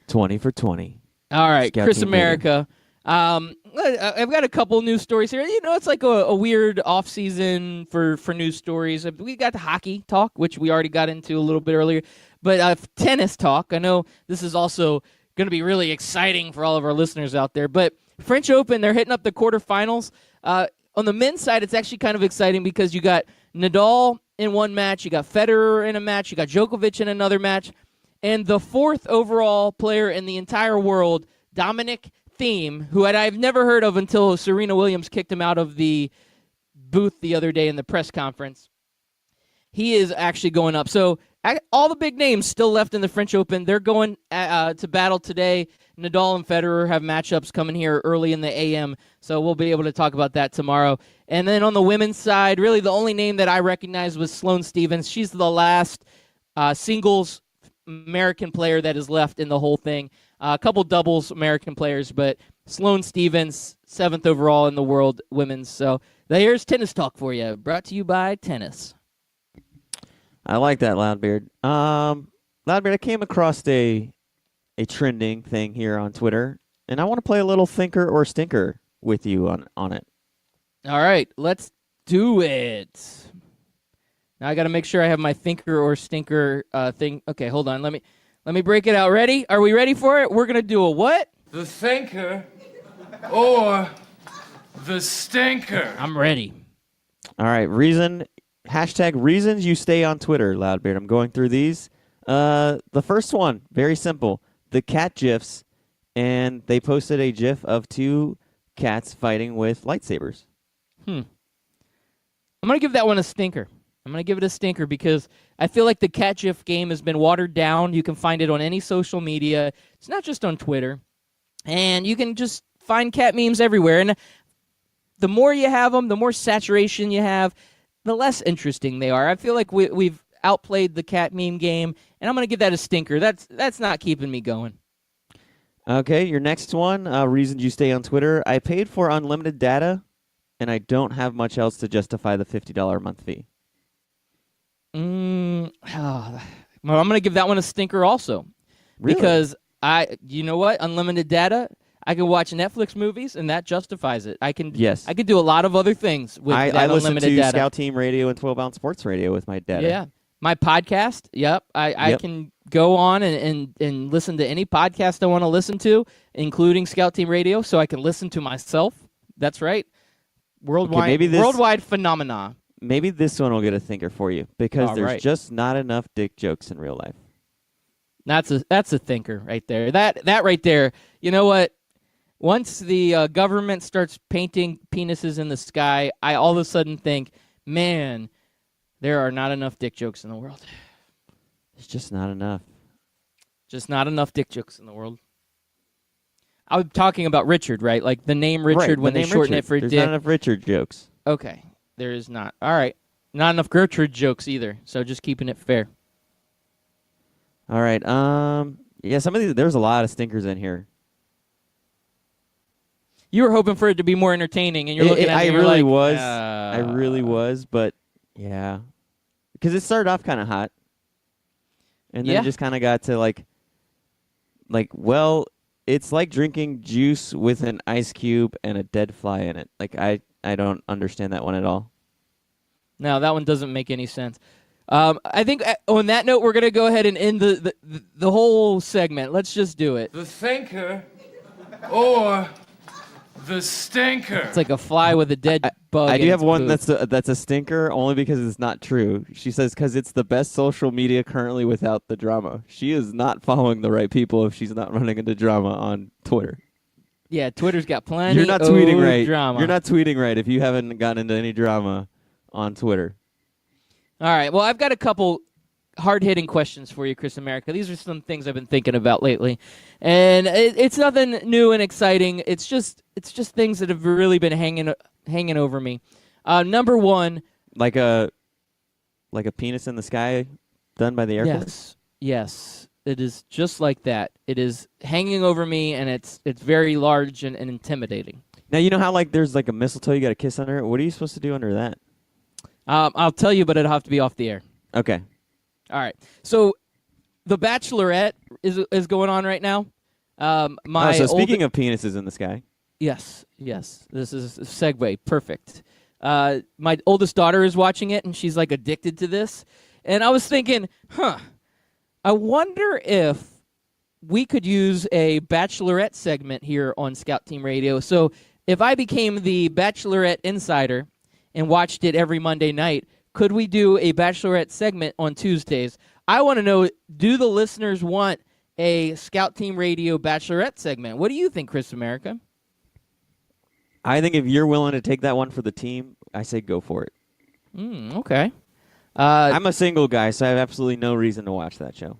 20 for 20. All right, Scout Chris Team Radio. America. I've got a couple news stories here. You know, it's like a weird off season for news stories. We got the hockey talk, which we already got into a little bit earlier, but tennis talk. I know this is also going to be really exciting for all of our listeners out there. But French Open, they're hitting up the quarterfinals. On the men's side, it's actually kind of exciting because you got Nadal in one match, you got Federer in a match, you got Djokovic in another match, and the fourth overall player in the entire world, Dominic Thiem, who I've never heard of until Serena Williams kicked him out of the booth the other day in the press conference. He is actually going up. So all the big names still left in the French Open. They're going to battle today. Nadal and Federer have matchups coming here early in the AM, so we'll be able to talk about that tomorrow. And then on the women's side, really the only name that I recognized was Sloane Stephens. She's the last singles American player that is left in the whole thing. A couple doubles American players, but Sloane Stephens, 7th overall in the world women's. So here's tennis talk for you, brought to you by Tennis. I like that, Loudbeard. Loudbeard, I came across a trending thing here on Twitter, and I want to play a little thinker or stinker with you on it. All right, let's do it. Now I got to make sure I have my thinker or stinker thing. Okay, hold on. Let me break it out. Ready? Are we ready for it? We're going to do a what? The thinker or the stinker. I'm ready. All right, hashtag reasons you stay on Twitter, Loudbeard. I'm going through these. The first one, very simple. The cat GIFs, and they posted a GIF of two cats fighting with lightsabers. I'm going to give that one a stinker. I'm going to give it a stinker because I feel like the cat GIF game has been watered down. You can find it on any social media. It's not just on Twitter. And you can just find cat memes everywhere. And the more you have them, the more saturation you have, the less interesting they are. I feel like we've outplayed the cat meme game, and I'm going to give that a stinker. That's not keeping me going. Okay, your next one, reasons you stay on Twitter. I paid for unlimited data, and I don't have much else to justify the $50 a month fee. Well, I'm going to give that one a stinker also. Really? Because you know what? Unlimited data, I can watch Netflix movies, and that justifies it. I can do a lot of other things with that I listen unlimited to data. Scout Team Radio and 12-ounce Sports Radio with my data. Yeah. My podcast, yep. I can go on and listen to any podcast I want to listen to, including Scout Team Radio, so I can listen to myself. That's right. Worldwide phenomena. Maybe this one will get a thinker for you, because there's just not enough dick jokes in real life. That's a thinker right there. That right there, you know what? Once the government starts painting penises in the sky, I all of a sudden think, man, there are not enough dick jokes in the world. It's just not enough. Just not enough dick jokes in the world. I was talking about Richard, right? Like the name Richard when they shorten it for There's dick. not enough Richard jokes. Okay, there is not. All right. Not enough Gertrude jokes either, so just keeping it fair. All right. Yeah, some of these, there's a lot of stinkers in here. You were hoping for it to be more entertaining, and you're looking at it and you're really like, was. I really was, but yeah. Because it started off kind of hot. And then it just kind of got to like, well, it's like drinking juice with an ice cube and a dead fly in it. Like, I don't understand that one at all. No, that one doesn't make any sense. I think on that note, we're going to go ahead and end the whole segment. Let's just do it. The thinker or the stinker. It's like a fly with a dead bug. I in do have its one poop. that's a stinker, only because it's not true. She says, because it's the best social media currently without the drama. She is not following the right people if she's not running into drama on Twitter. Yeah, Twitter's got plenty You're not tweeting right. drama. You're not tweeting right if you haven't gotten into any drama on Twitter. All right, well, I've got a couple hard-hitting questions for you, Chris America. These are some things I've been thinking about lately. And it's nothing new and exciting. It's just things that have really been hanging over me. Number one. Like a penis in the sky done by the Air Force? Yes. It is just like that. It is hanging over me, and it's very large and intimidating. Now, you know how like there's like a mistletoe you got to kiss under it? What are you supposed to do under that? I'll tell you, but it'll have to be off the air. Okay. All right. So, The Bachelorette is going on right now. So speaking of penises in the sky. Yes. This is a segue. Perfect. My oldest daughter is watching it, and she's like addicted to this. And I was thinking, I wonder if we could use a Bachelorette segment here on Scout Team Radio. So if I became the Bachelorette insider and watched it every Monday night, could we do a Bachelorette segment on Tuesdays? I want to know, do the listeners want a Scout Team Radio Bachelorette segment? What do you think, Chris America? I think if you're willing to take that one for the team, I say go for it. Okay. I'm a single guy, so I have absolutely no reason to watch that show.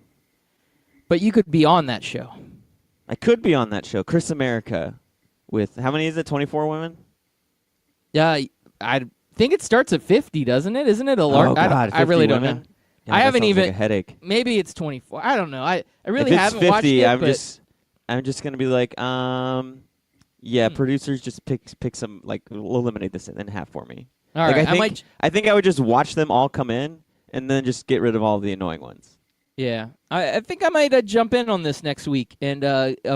But you could be on that show. I could be on that show, Chris America, with, how many is it, 24 women? Yeah, I think it starts at 50, doesn't it? Isn't it a large? Oh, God, I really 50 don't women? know. Yeah, I that haven't sounds even. like a headache. Maybe it's 24. I don't know. I really If it's haven't 50, watched it. I'm just gonna be like, producers just pick some, like, eliminate this in half for me. All like, right, I think I would just watch them all come in and then just get rid of all the annoying ones. Yeah, I think I might jump in on this next week and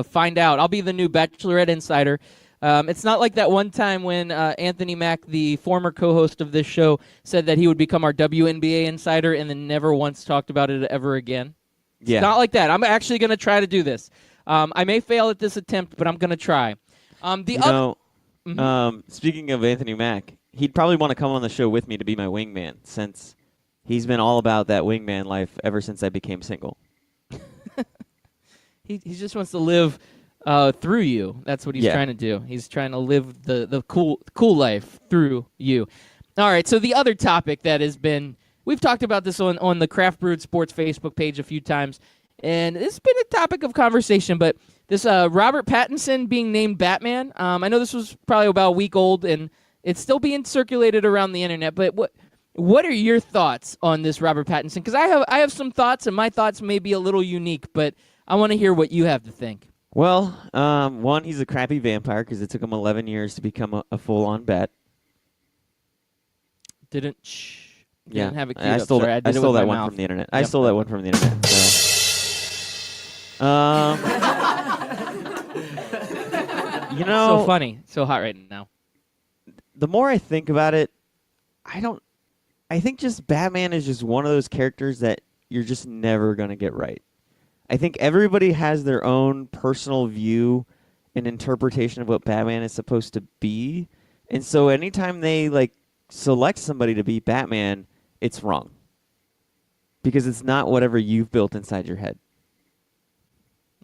find out. I'll be the new Bachelorette insider. It's not like that one time when Anthony Mack, the former co-host of this show, said that he would become our WNBA insider and then never once talked about it ever again. Yeah. It's not like that. I'm actually going to try to do this. I may fail at this attempt, but I'm going to try. Speaking of Anthony Mack, he'd probably want to come on the show with me to be my wingman, since he's been all about that wingman life ever since I became single. He just wants to live through you. That's what he's trying to do. He's trying to live the cool life through you. All right, so the other topic that has been, we've talked about this on the Craft Brewed Sports Facebook page a few times, and it's been a topic of conversation, but this Robert Pattinson being named Batman, I know this was probably about a week old, and it's still being circulated around the internet, but what are your thoughts on this Robert Pattinson? Because I have some thoughts, and my thoughts may be a little unique, but I want to hear what you have to think. Well, one, he's a crappy vampire because it took him 11 years to become a full-on bat. Didn't have it queued I up. stole, Sorry, I did it stole with that my one mouth. from the internet. Yep. I stole that one from the internet. So, So funny. So hot right now. the more I think about it, I think just Batman is just one of those characters that you're just never going to get right. I think everybody has their own personal view and interpretation of what Batman is supposed to be. And so anytime they select somebody to be Batman, it's wrong. Because it's not whatever you've built inside your head.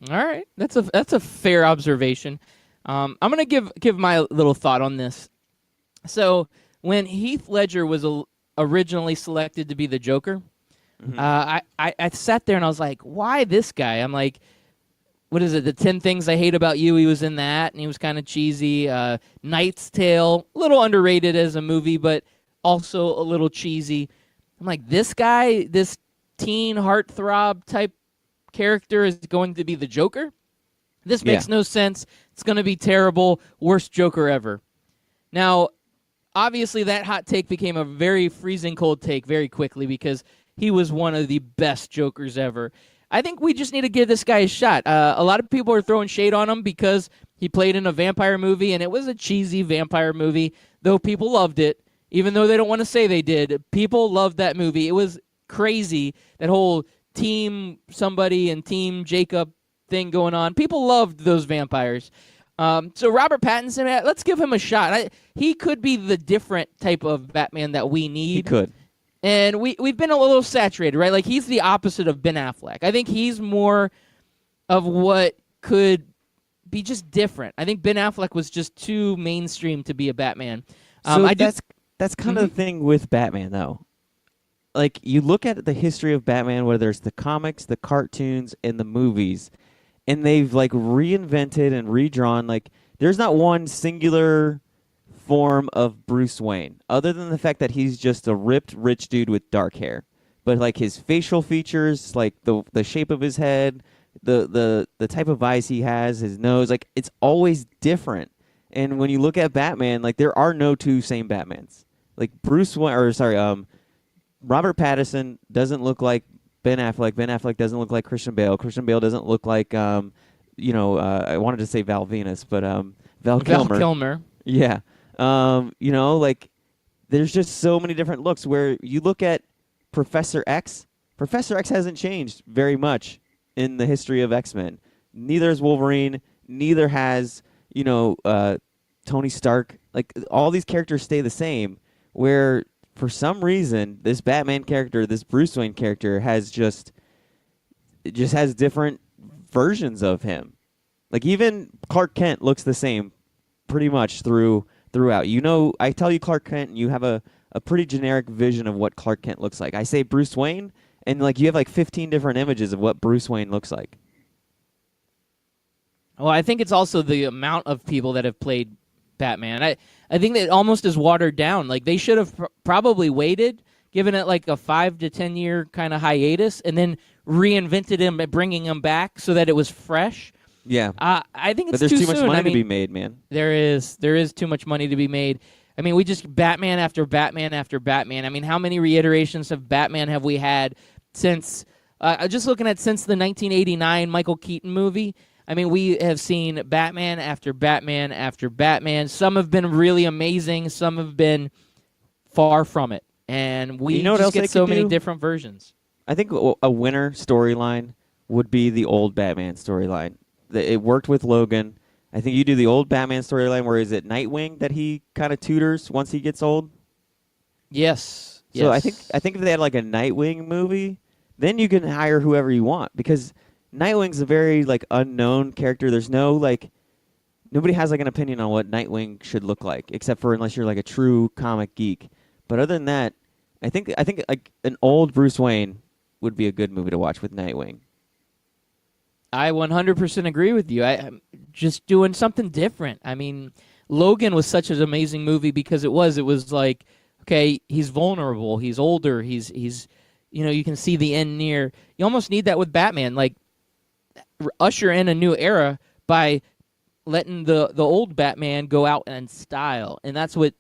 All right, that's a fair observation. I'm gonna give my little thought on this. So when Heath Ledger was originally selected to be the Joker, I sat there and I was like, why this guy? I'm like, what is it? The 10 Things I Hate About You. He was in that, and he was kind of cheesy. Knight's Tale, a little underrated as a movie, but also a little cheesy. I'm like, this guy, this teen heartthrob type character is going to be the Joker? This makes no sense. It's going to be terrible. Worst Joker ever. Now, obviously, that hot take became a very freezing cold take very quickly because he was one of the best Jokers ever. I think we just need to give this guy a shot. A lot of people are throwing shade on him because he played in a vampire movie, and it was a cheesy vampire movie, though people loved it, even though they don't want to say they did. People loved that movie. It was crazy, that whole Team Somebody and Team Jacob thing going on. People loved those vampires. So Robert Pattinson, let's give him a shot. He could be the different type of Batman that we need. He could. And we've been a little saturated, right? Like, he's the opposite of Ben Affleck. I think he's more of what could be just different. I think Ben Affleck was just too mainstream to be a Batman. That's kind of the thing with Batman, though. Like, you look at the history of Batman, whether it's the comics, the cartoons, and the movies, and they've, reinvented and redrawn. There's not one singular form of Bruce Wayne, other than the fact that he's just a ripped, rich dude with dark hair. But, his facial features, the shape of his head, the type of eyes he has, his nose, it's always different. And when you look at Batman, there are no two same Batmans. like Robert Pattinson doesn't look like Ben Affleck. Ben Affleck doesn't look like Christian Bale. Christian Bale doesn't look like I wanted to say Val Venus, but Val Kilmer. Val Kilmer. Yeah. Like there's just so many different looks where you look at Professor X. Professor X hasn't changed very much in the history of X-Men. Neither has Wolverine. Neither has, Tony Stark. Like all these characters stay the same, where for some reason this Batman character, this Bruce Wayne character has just has different versions of him. Like even Clark Kent looks the same pretty much throughout. I tell you Clark Kent and you have a pretty generic vision of what Clark Kent looks like. I say Bruce Wayne and like you have like 15 different images of what Bruce Wayne looks like. Well, I think it's also the amount of people that have played Batman. I think that almost is watered down. Like they should have probably waited, given it like a 5 to 10 year kind of hiatus, and then reinvented him by bringing him back so that it was fresh. Yeah. I think it's but there's too soon. much money to be made, man. There is too much money to be made. I mean, we just Batman after Batman after Batman. I mean, how many reiterations of Batman have we had since? Just looking at since the 1989 Michael Keaton movie. I mean, we have seen Batman after Batman after Batman. Some have been really amazing. Some have been far from it. And we just get so many different versions. I think a winner storyline would be the old Batman storyline. It worked with Logan. I think you do the old Batman storyline where is it Nightwing that he kind of tutors once he gets old? Yes. So I think if they had like a Nightwing movie, then you can hire whoever you want because Nightwing's a very like unknown character. There's no like nobody has like an opinion on what Nightwing should look like except for unless you're like a true comic geek. But other than that, I think like an old Bruce Wayne would be a good movie to watch with Nightwing. I 100% agree with you. I'm just doing something different. I mean, Logan was such an amazing movie because it was like, okay, he's vulnerable, he's older, he's you can see the end near. You almost need that with Batman, like usher in a new era by letting the old Batman go out in style, and that's what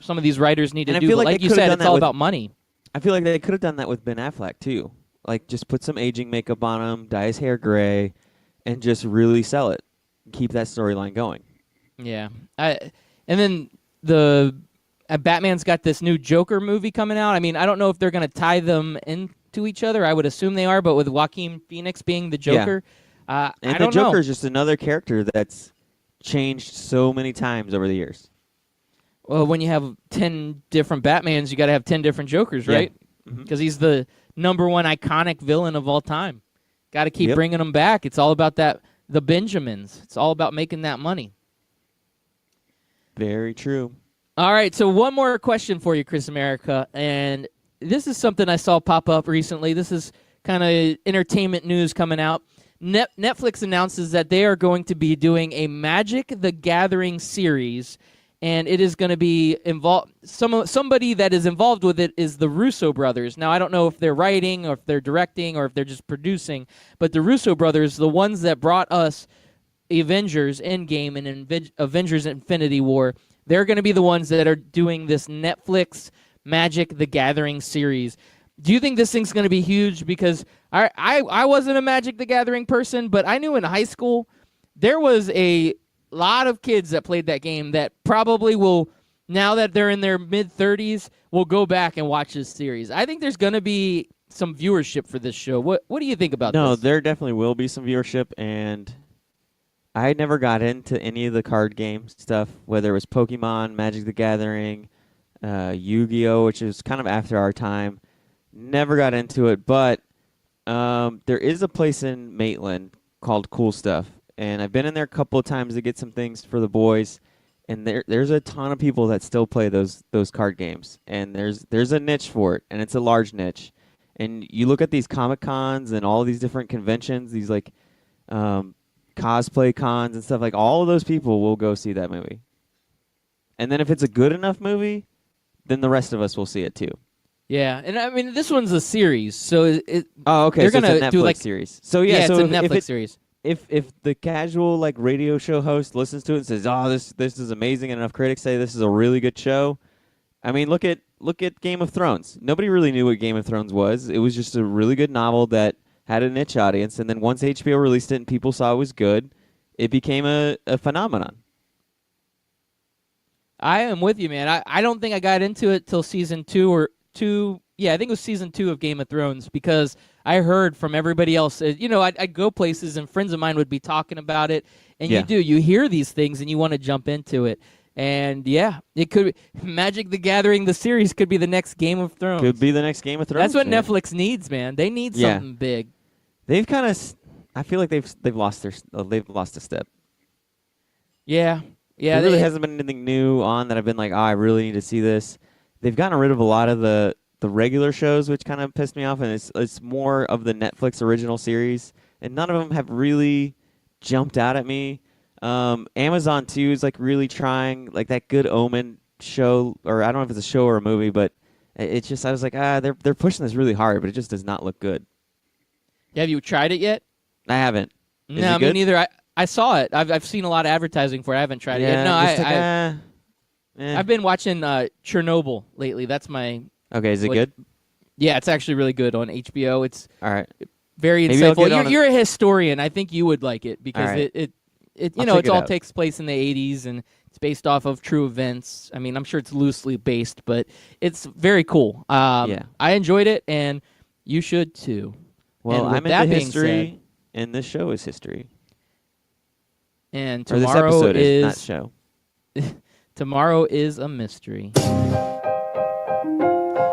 some of these writers need to do. Like you said, it's all about money. I feel like they could have done that with Ben Affleck too. Like, just put some aging makeup on him, dye his hair gray, and just really sell it. Keep that storyline going. Yeah. And then Batman's got this new Joker movie coming out. I mean, I don't know if they're going to tie them into each other. I would assume they are, but with Joaquin Phoenix being the Joker, and I don't the Joker know. is just another character that's changed so many times over the years. Well, when you have 10 different Batmans, you got to have 10 different Jokers, right? Because he's the #1 iconic villain of all time. Got to keep bringing him back. It's all about the Benjamins. It's all about making that money. Very true. All right, so one more question for you, Chris America, and this is something I saw pop up recently. This is kind of entertainment news coming out. Netflix announces that they are going to be doing a Magic the Gathering series, and it is going to be involved. Somebody that is involved with it is the Russo brothers. Now, I don't know if they're writing or if they're directing or if they're just producing, but the Russo brothers, the ones that brought us Avengers Endgame and Avengers Infinity War, they're going to be the ones that are doing this Netflix Magic the Gathering series. Do you think this thing's going to be huge? Because I wasn't a Magic the Gathering person, but I knew in high school there was a lot of kids that played that game that probably will, now that they're in their mid-30s, will go back and watch this series. I think there's going to be some viewership for this show. What do you think about this? No, there definitely will be some viewership, and I never got into any of the card game stuff, whether it was Pokemon, Magic the Gathering, Yu-Gi-Oh!, which is kind of after our time. Never got into it, but there is a place in Maitland called Cool Stuff, and I've been in there a couple of times to get some things for the boys, and there's a ton of people that still play those card games, and there's a niche for it, and it's a large niche. And you look at these Comic Cons and all these different conventions, these like cosplay cons and stuff, like all of those people will go see that movie. And then if it's a good enough movie, then the rest of us will see it too. Yeah, and I mean this one's a series, so okay. They're so gonna it's a Netflix do like series. So yeah, it's so a Netflix series. If the casual like radio show host listens to it and says, "Oh, this is amazing," and enough critics say this is a really good show, I mean, look at Game of Thrones. Nobody really knew what Game of Thrones was. It was just a really good novel that had a niche audience, and then once HBO released it and people saw it was good, it became a phenomenon. I am with you, man. I don't think I got into it till season 2 or 2. Yeah, I think it was season 2 of Game of Thrones because I heard from everybody else. I'd go places and friends of mine would be talking about it, and you hear these things and you want to jump into it. And yeah, it could Magic the Gathering, the series could be the next Game of Thrones. Could be the next Game of Thrones. That's what man. Netflix needs, man. They need something big. They've kind of, I feel like they've lost a step. Yeah. There really hasn't been anything new on that I've been like, I really need to see this. They've gotten rid of a lot of the regular shows, which kind of pissed me off, and it's more of the Netflix original series, and none of them have really jumped out at me. Amazon too is like really trying, like that Good Omen show, or I don't know if it's a show or a movie, but it's just I was like, they're pushing this really hard, but it just does not look good. Have you tried it yet? I haven't. Is No, it good? me neither. I saw it. I've seen a lot of advertising for it. I haven't tried it yet. No, I've been watching Chernobyl lately. That's my. Okay, is it good? Yeah, it's actually really good on HBO. It's all right. Very Maybe I'll insightful. get on You're a historian. I think you would like it because All right. it I'll check it it all out. takes place in the 80s and it's based off of true events. I mean, I'm sure it's loosely based, but it's very cool. Yeah. I enjoyed it, and you should too. Well, and with I'm that into being history, and this show is history. And Or this tomorrow episode is not show. tomorrow is a mystery.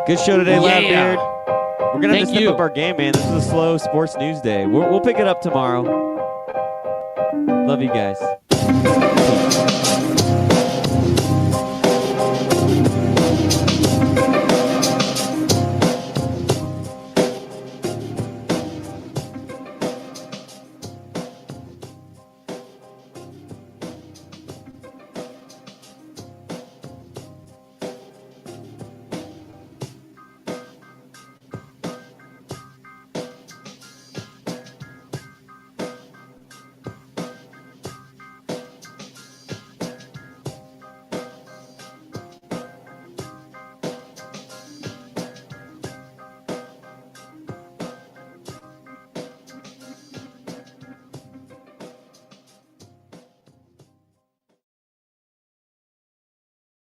Good show today, Yeah. Loudbeard. We're gonna have to Thank step you. up our game, man. This is a slow sports news day. We'll pick it up tomorrow. Love you guys.